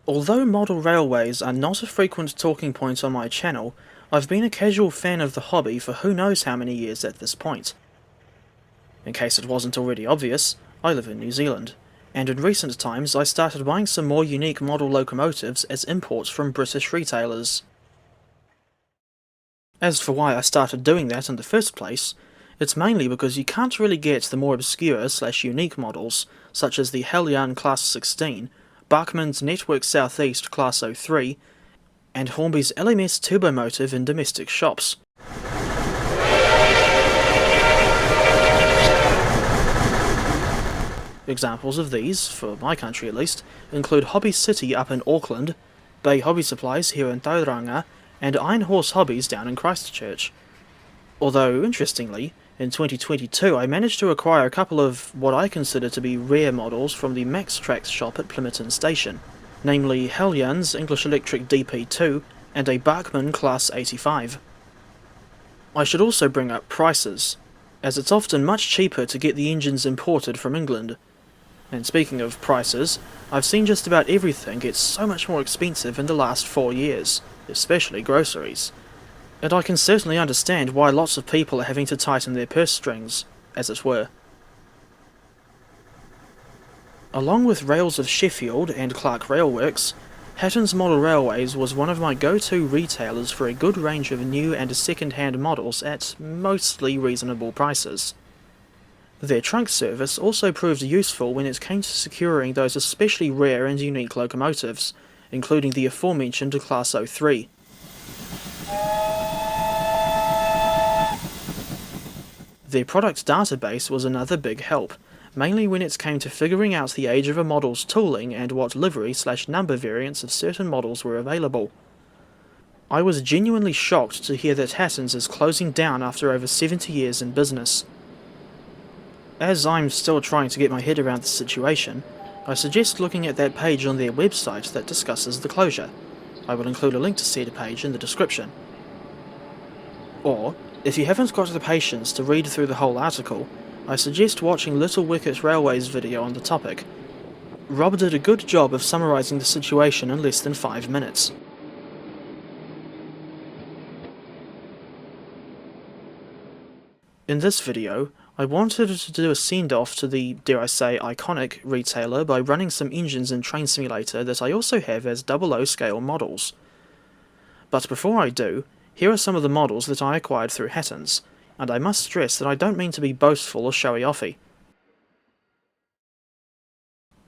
Although model railways are not a frequent talking point on my channel, I've been a casual fan of the hobby for who knows how many years at this point. In case it wasn't already obvious, I live in New Zealand, and in recent times I started buying some more unique model locomotives as imports from British retailers. As for why I started doing that in the first place, it's mainly because you can't really get the more obscure/unique models, such as the Heljan Class 16, Bachmann's Network Southeast Class 03, and Hornby's LMS Turbomotive in domestic shops. Examples of these, for my country at least, include Hobby City up in Auckland, Bay Hobby Supplies here in Tauranga, and Iron Horse Hobbies down in Christchurch. Although, interestingly, in 2022 I managed to acquire a couple of what I consider to be rare models from the Max Trax shop at Plimmerton Station, namely Heljan's English Electric DP2 and a Bachmann Class 85. I should also bring up prices, as it's often much cheaper to get the engines imported from England. And speaking of prices, I've seen just about everything get so much more expensive in the last 4 years, especially groceries. And I can certainly understand why lots of people are having to tighten their purse strings, as it were. Along with Rails of Sheffield and Clark Railworks, Hattons Model Railways was one of my go-to retailers for a good range of new and second-hand models at mostly reasonable prices. Their trunk service also proved useful when it came to securing those especially rare and unique locomotives, including the aforementioned Class 03. Their product database was another big help, mainly when it came to figuring out the age of a model's tooling and what livery/number variants of certain models were available. I was genuinely shocked to hear that Hattons is closing down after over 70 years in business. As I'm still trying to get my head around the situation, I suggest looking at that page on their website that discusses the closure. I will include a link to said page in the description. Or, if you haven't got the patience to read through the whole article, I suggest watching Little Wicket Railway's video on the topic. Rob did a good job of summarising the situation in less than 5 minutes. In this video, I wanted to do a send-off to the, dare I say, iconic retailer by running some engines in Train Simulator that I also have as 00 scale models. But before I do, here are some of the models that I acquired through Hattons, and I must stress that I don't mean to be boastful or showy-offy.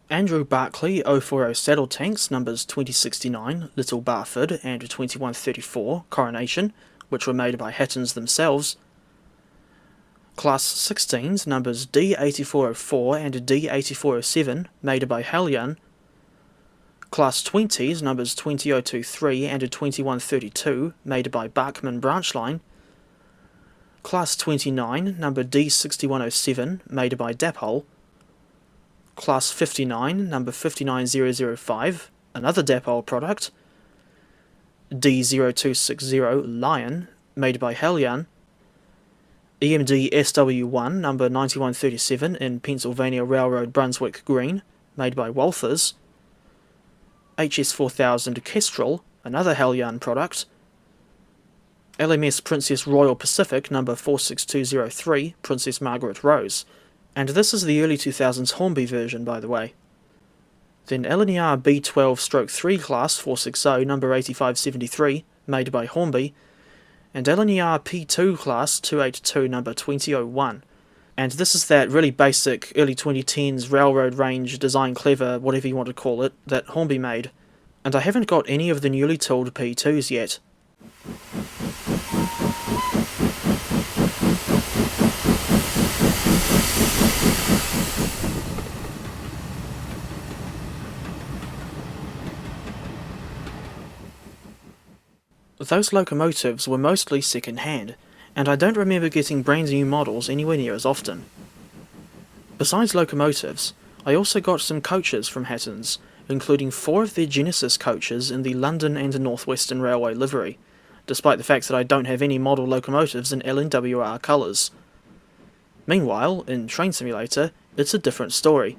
Andrew Barclay 040 saddle tanks numbers 2069 Little Barford and 2134 Coronation, which were made by Hattons themselves. Class 16s numbers D8404 and D8407 made by Heljan. Class 20s numbers 20023 and 2132 made by Bachmann Branchline. Class 29 number D6107 made by Dapol. Class 59 number 59005, another Dapol product. D0260 Lion made by Heljan. EMD SW1 number 9137 in Pennsylvania Railroad Brunswick Green, made by Walthers. HS4000 Kestrel, another Heljan product. LMS Princess Royal Pacific number 46203, Princess Margaret Rose, and this is the early 2000s Hornby version, by the way. Then LNER B12/3 class 460 number 8573, made by Hornby, and LNER P2 class 282 number 2001. And this is that really basic early 2010s railroad range design clever, whatever you want to call it, that Hornby made. And I haven't got any of the newly tooled P2s yet. Those locomotives were mostly second-hand, and I don't remember getting brand new models anywhere near as often. Besides locomotives, I also got some coaches from Hattons, including 4 of their Genesis coaches in the London and North Western Railway livery, despite the fact that I don't have any model locomotives in LNWR colours. Meanwhile, in Train Simulator, it's a different story.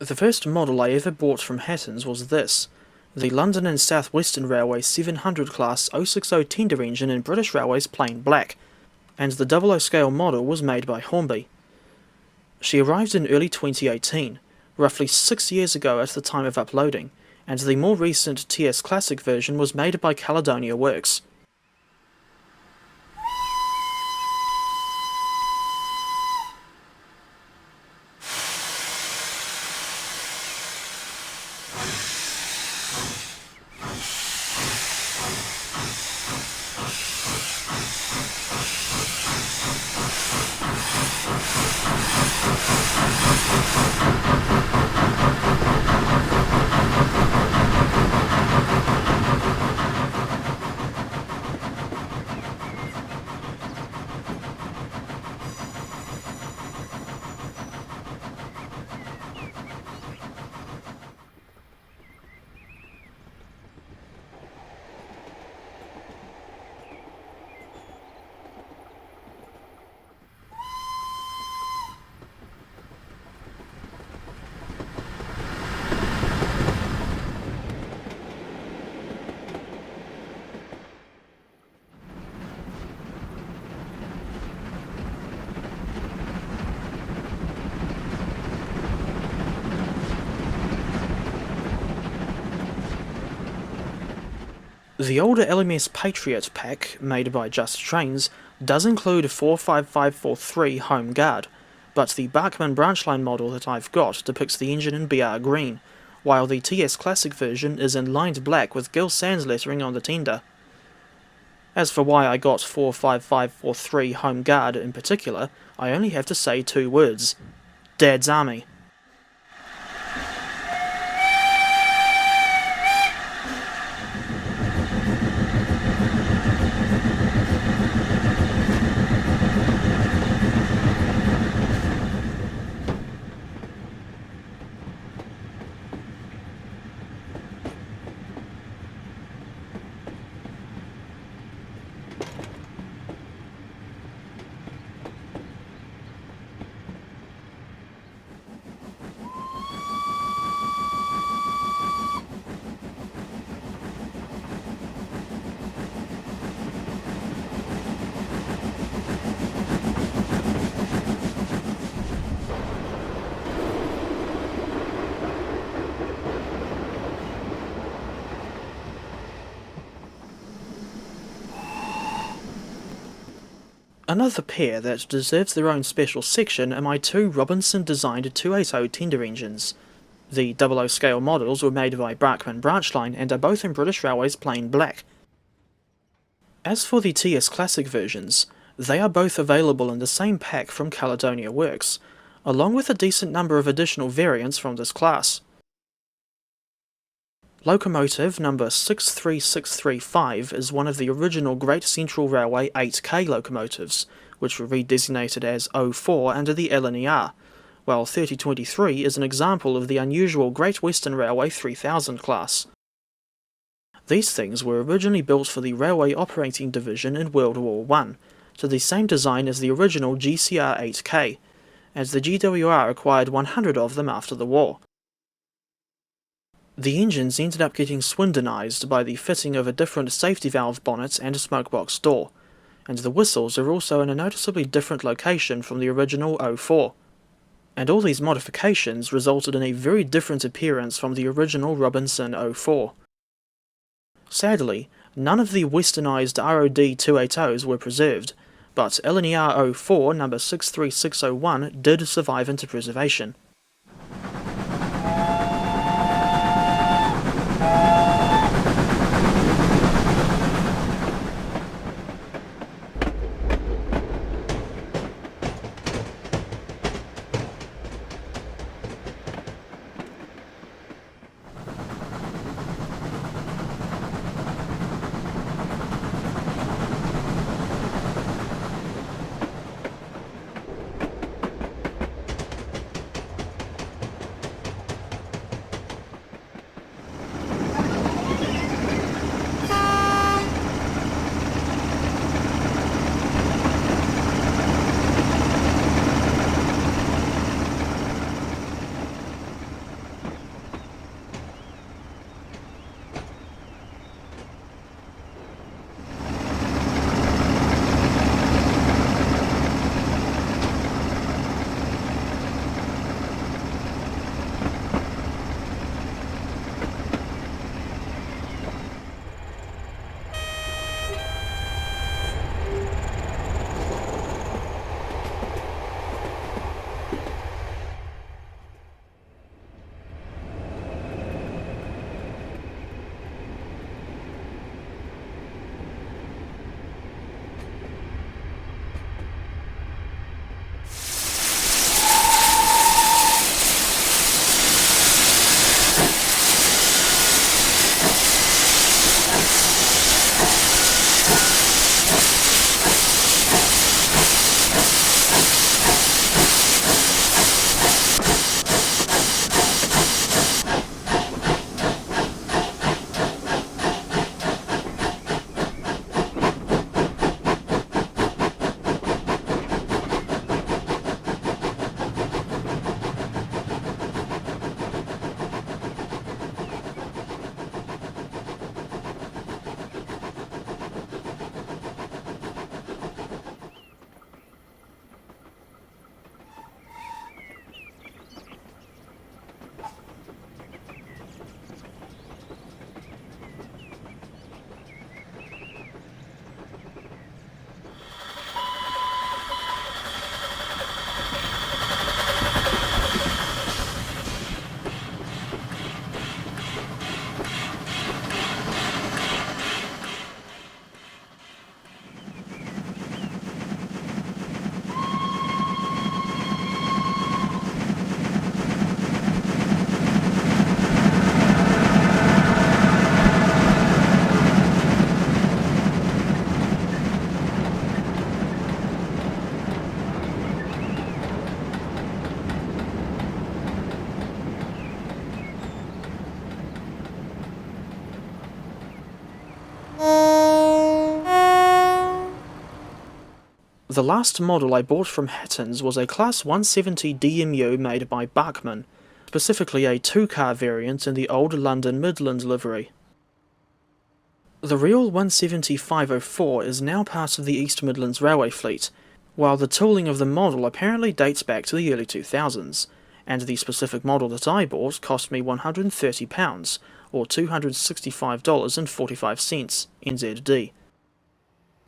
The first model I ever bought from Hattons was this, the London and South Western Railway 700 class 060 tender engine in British Railways plain black, and the 00 scale model was made by Hornby. She arrived in early 2018, roughly 6 years ago at the time of uploading, and the more recent TS Classic version was made by Caledonia Works. The older LMS Patriot pack, made by Just Trains, does include 45543 Home Guard, but the Bachmann branchline model that I've got depicts the engine in BR green, while the TS Classic version is in lined black with Gill Sans lettering on the tender. As for why I got 45543 Home Guard in particular, I only have to say 2 words: Dad's Army. Another pair that deserves their own special section are my 2 Robinson-designed 280 tender engines. The 00 scale models were made by Bachmann branchline and are both in British Railways plain black. As for the TS Classic versions, they are both available in the same pack from Caledonia Works, along with a decent number of additional variants from this class. Locomotive number 63635 is one of the original Great Central Railway 8K locomotives, which were redesignated as 04 under the LNER, while 3023 is an example of the unusual Great Western Railway 3000 class. These things were originally built for the Railway Operating Division in World War I, to the same design as the original GCR 8K, as the GWR acquired 100 of them after the war. The engines ended up getting Swindenized by the fitting of a different safety valve bonnet and a smokebox door, and the whistles are also in a noticeably different location from the original 04. And all these modifications resulted in a very different appearance from the original Robinson 04. Sadly, none of the westernized ROD 280s were preserved, but LNER 04 number 63601 did survive into preservation. The last model I bought from Hattons was a Class 170 DMU made by Bachmann, specifically a 2-car variant in the old London Midland livery. The real 170-504 is now part of the East Midlands Railway fleet, while the tooling of the model apparently dates back to the early 2000s, and the specific model that I bought cost me £130, or $265.45 NZD.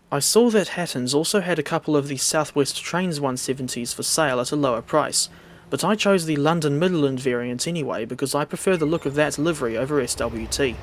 I saw that Hattons also had a couple of the South West Trains 170s for sale at a lower price, but I chose the London Midland variant anyway because I prefer the look of that livery over SWT.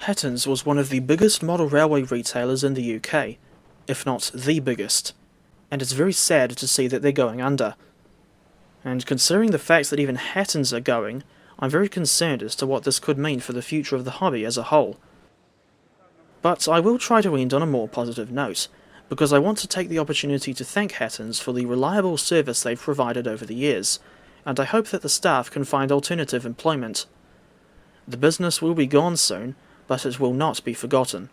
Hattons was one of the biggest model railway retailers in the UK, if not the biggest, and it's very sad to see that they're going under. And considering the fact that even Hattons are going, I'm very concerned as to what this could mean for the future of the hobby as a whole. But I will try to end on a more positive note, because I want to take the opportunity to thank Hattons for the reliable service they've provided over the years, and I hope that the staff can find alternative employment. The business will be gone soon, but it will not be forgotten.